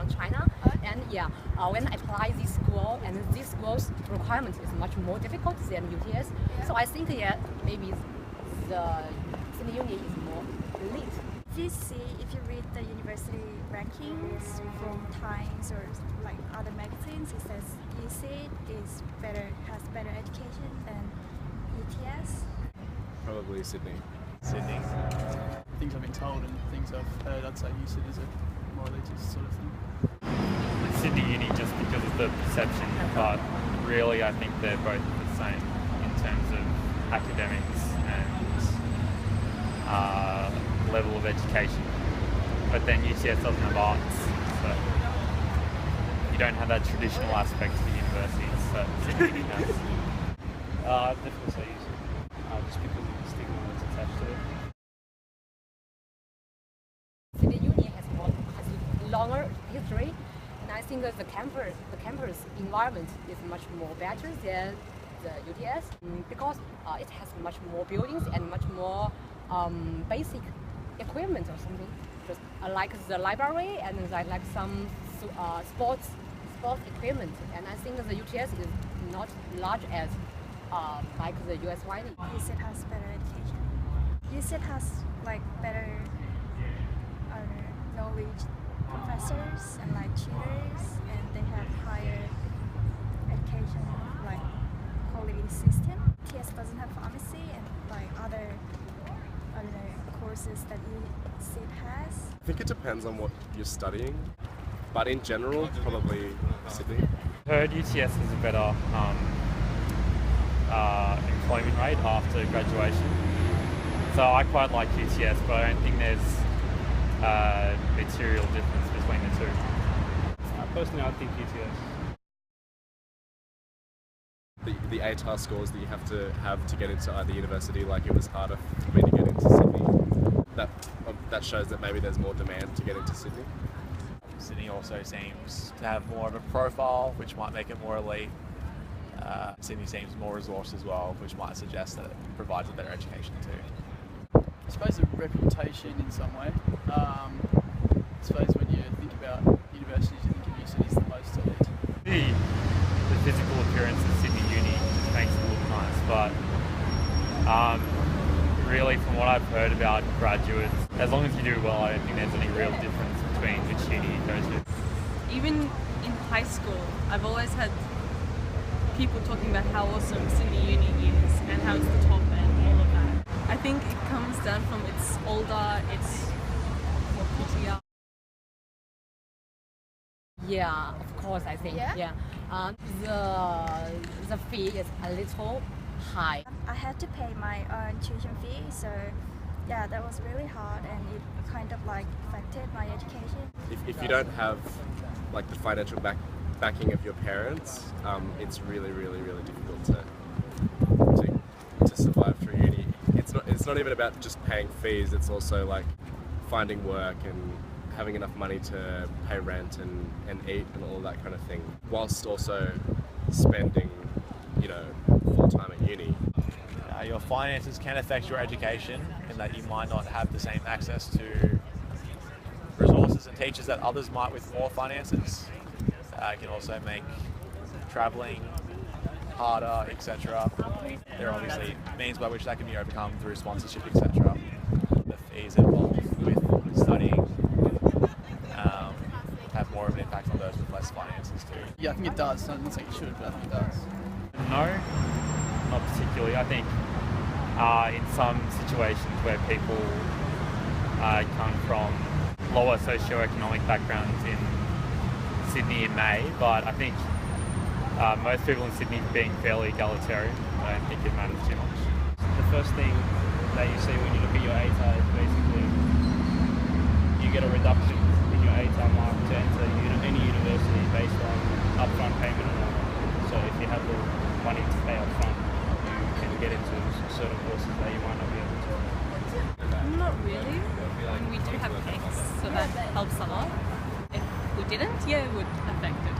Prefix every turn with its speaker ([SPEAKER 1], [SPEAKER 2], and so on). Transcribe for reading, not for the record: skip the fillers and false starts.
[SPEAKER 1] from China. And yeah, when I apply this school, and this school's requirement is much more difficult than UTS. So I think maybe the Sydney Uni is more elite.
[SPEAKER 2] If you see, if you read the university rankings from Times or like other magazines, it says USYD has better education than UTS.
[SPEAKER 3] Probably Sydney.
[SPEAKER 4] Sydney. Things I've been told and things I've heard, I'd say USYD is a more elitist sort of thing.
[SPEAKER 5] Sydney Uni just because of the perception, but really I think they're both the same in terms of academics and level of education. But then UTS doesn't have arts, so you don't have that traditional aspect to the universities that Sydney Uni has.
[SPEAKER 6] I'd definitely say USYD, just because of the stigma that's attached to it.
[SPEAKER 1] Sydney Uni has a longer history, and I think the campus environment is much more better than the UTS because it has much more buildings and much more basic equipment or something. Just like the library and like some sports equipment. And I think the UTS is not large as like the USYD.
[SPEAKER 2] USYD has better education. USYD has like better knowledge professors and like tutors, and they have higher education like quality system. UTS doesn't have pharmacy and like other courses that USYD has.
[SPEAKER 3] I think it depends on what you're studying, but in general, probably Sydney.
[SPEAKER 5] I heard UTS has a better employment rate after graduation. So I quite like UTS, but I don't think there's a material difference between the two.
[SPEAKER 6] Personally, I think UTS.
[SPEAKER 3] The ATAR scores that you have to get into either university, like it was harder for me to get into Sydney. That shows that maybe there's more demand to get into Sydney.
[SPEAKER 4] Sydney also seems to have more of a profile, which might make it more elite. Sydney seems more resourced as well, which might suggest that it provides a better education too. I suppose a reputation in some way. I suppose when you think about universities, you think of USYD as the most elite.
[SPEAKER 5] The physical appearance of Sydney Uni just makes it look nice, but really from what I've heard about graduates, as long as you do well, I don't think there's any real difference between which uni you go to.
[SPEAKER 7] Even in high school, I've always had people talking about how awesome Sydney Uni is and how it's the top and all of that. I think it comes down from it's older, it's more prettier.
[SPEAKER 1] Yeah, of course, I think. Yeah. The fee is a little high.
[SPEAKER 2] I had to pay my own tuition fee, so yeah, that was really hard, and it kind of like affected my education.
[SPEAKER 3] If you don't have like the financial backing of your parents, it's really difficult to survive through uni. It's not even about just paying fees. It's also like finding work and having enough money to pay rent and eat and all that kind of thing, whilst also spending, full time at uni.
[SPEAKER 4] Your finances can affect your education in that you might not have the same access to resources and teachers that others might with more finances. It can also make travelling harder, etc. There are obviously means by which that can be overcome through sponsorship, etc. The fees involved with studying have more of an impact on those with less finances too. Yeah, I think it does. I don't think it should, but I think it does.
[SPEAKER 5] No, not particularly. I think in some situations where people come from lower socioeconomic backgrounds in Sydney it may, but I think most people in Sydney being fairly egalitarian, I don't think it matters too much.
[SPEAKER 6] The first thing that you see when you look at your ATAR is basically you get a reduction in your ATAR mark to enter any university based on upfront payment amount. So if you have the money to pay upfront, you can get into certain courses that you might not be able to.
[SPEAKER 7] Not really. We do have PECs, so that helps a lot. If we didn't, yeah, it would affect it.